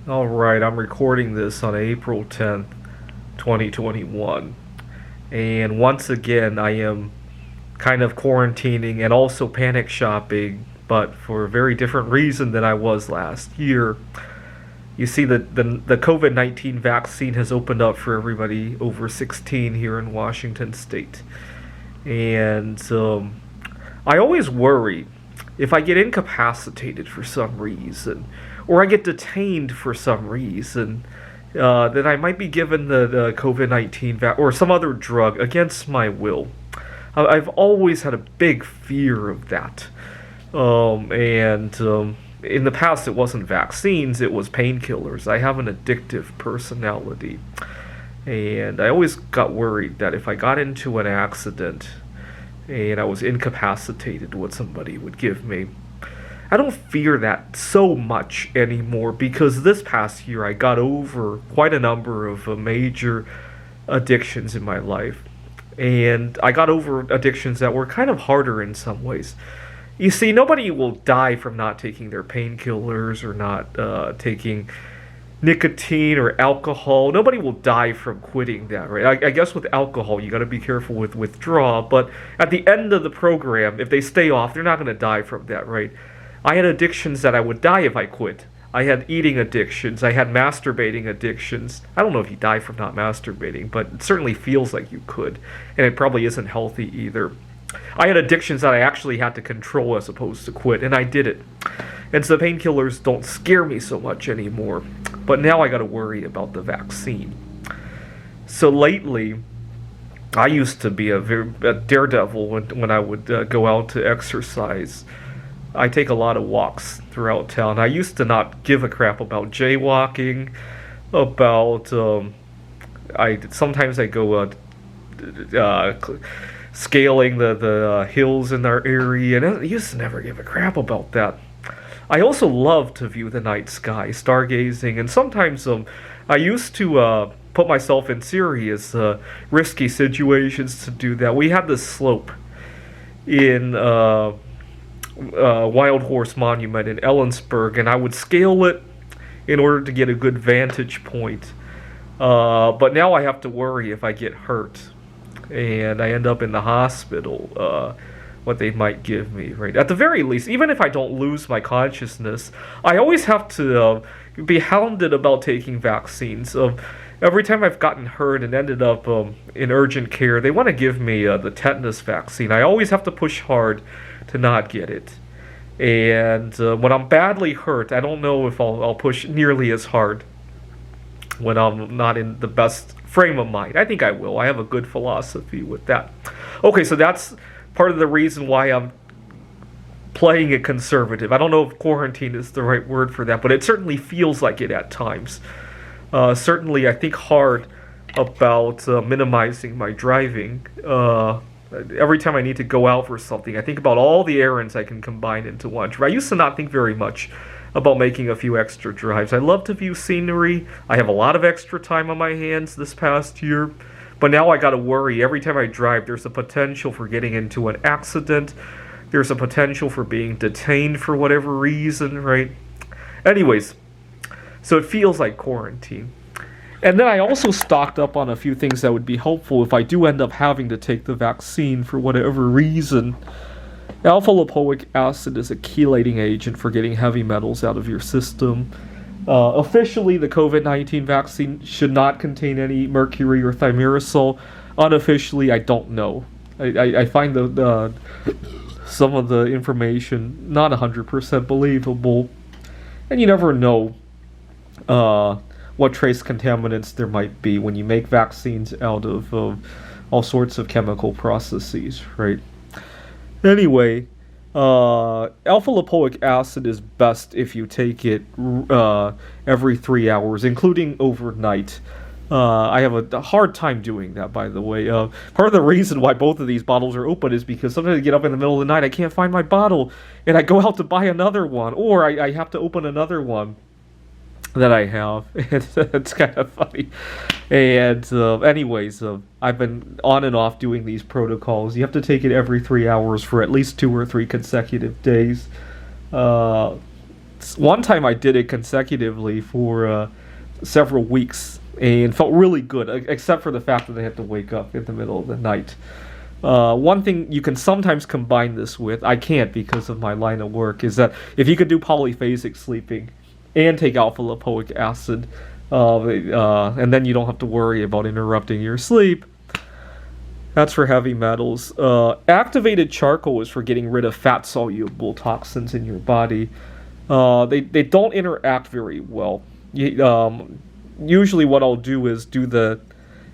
All right, I'm recording this on April 10th, 2021. And once again, I am kind of quarantining and also panic shopping, but for a very different reason than I was last year. You see, the COVID 19 vaccine has opened up for everybody over 16 here in Washington state. And I always worry if I get incapacitated for some reason, or I get detained for some reason, that I might be given the COVID 19 or some other drug against my will. I've always had a big fear of that. And In the past, it wasn't vaccines, it was painkillers. I have an addictive personality. And I always got worried that if I got into an accident and I was incapacitated, what somebody would give me. I don't fear that so much anymore because this past year I got over quite a number of major addictions in my life. And I got over addictions that were kind of harder in some ways. You see, nobody will die from not taking their painkillers or not taking nicotine or alcohol. Nobody will die from quitting that, right? I guess with alcohol, you got to be careful with withdrawal. But at the end of the program, if they stay off, they're not going to die from that, right? I had addictions that I would die if I quit. I had eating addictions. I had masturbating addictions. I don't know if you die from not masturbating, but it certainly feels like you could. And it probably isn't healthy either. I had addictions that I actually had to control as opposed to quit, and I did it. And so the painkillers don't scare me so much anymore. But now I got to worry about the vaccine. So lately, I used to be a daredevil when I would go out to exercise. I take a lot of walks throughout town. I used to not give a crap about jaywalking, about I sometimes I go scaling the hills in our area, and I used to never give a crap about that. I also love to view the night sky, stargazing, and sometimes I used to put myself in serious, risky situations to do that. We had this slope in Wild Horse Monument in Ellensburg, and I would scale it in order to get a good vantage point. But now I have to worry if I get hurt and I end up in the hospital, what they might give me, right? At the very least, even if I don't lose my consciousness, I always have to be hounded about taking vaccines. Every time I've gotten hurt and ended up in urgent care, they want to give me the tetanus vaccine. I always have to push hard to not get it. And when I'm badly hurt, I don't know if I'll push nearly as hard when I'm not in the best frame of mind. I think I will. I have a good philosophy with that. Okay, so that's part of the reason why I'm playing it conservative. I don't know if quarantine is the right word for that, but it certainly feels like it at times. Certainly, I think hard about minimizing my driving. Every time I need to go out for something, I think about all the errands I can combine into one trip. I used to not think very much about making a few extra drives. I love to view scenery. I have a lot of extra time on my hands this past year. But now I gotta worry. Every time I drive, there's a potential for getting into an accident. There's a potential for being detained for whatever reason, right? Anyways, so it feels like quarantine. And then I also stocked up on a few things that would be helpful if I do end up having to take the vaccine for whatever reason. Alpha-lipoic acid is a chelating agent for getting heavy metals out of your system. Officially, the COVID-19 vaccine should not contain any mercury or thimerosal. Unofficially, I don't know. I find some of the information not 100% believable. And you never know what trace contaminants there might be when you make vaccines out of all sorts of chemical processes, right? Anyway, alpha-lipoic acid is best if you take it every 3 hours, including overnight. I have a hard time doing that, by the way. Part of the reason why both of these bottles are open is because sometimes I get up in the middle of the night, I can't find my bottle, and I go out to buy another one, or I have to open another one that I have. It's kind of funny. And anyways, I've been on and off doing these protocols. You have to take it every 3 hours for at least 2 or 3 consecutive days. one time I did it consecutively for several weeks and felt really good, except for the fact that I had to wake up in the middle of the night. One thing you can sometimes combine this with, I can't because of my line of work, is that if you could do polyphasic sleeping and take alpha lipoic acid, and then you don't have to worry about interrupting your sleep. That's for heavy metals. Activated charcoal is for getting rid of fat-soluble toxins in your body. They don't interact very well. Usually what I'll do is do the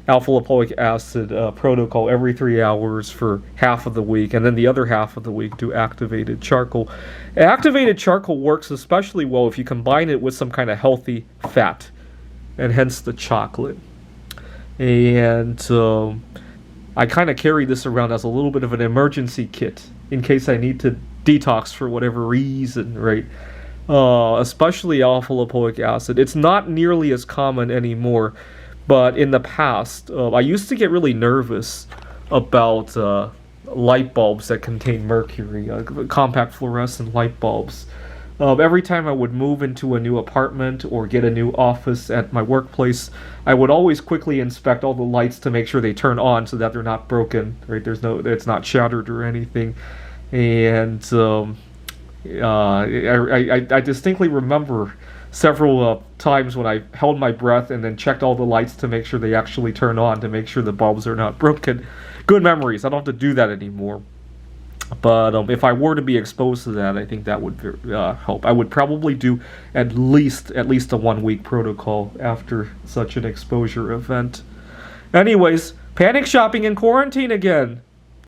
alpha lipoic acid protocol every 3 hours for half of the week, and then the other half of the week do activated charcoal. Activated charcoal works especially well if you combine it with some kind of healthy fat, and hence the chocolate. And I kind of carry this around as a little bit of an emergency kit in case I need to detox for whatever reason, right? Especially alpha lipoic acid. It's not nearly as common anymore, but in the past, I used to get really nervous about light bulbs that contain mercury, compact fluorescent light bulbs. Every time I would move into a new apartment or get a new office at my workplace, I would always quickly inspect all the lights to make sure they turn on so that they're not broken, right? It's not shattered or anything. And I distinctly remember several times when I held my breath and then checked all the lights to make sure they actually turn on, to make sure the bulbs are not broken. Good memories. I don't have to do that anymore. But if I were to be exposed to that, I think that would help. I would probably do at least a 1 week protocol after such an exposure event. Anyways, panic shopping in quarantine again.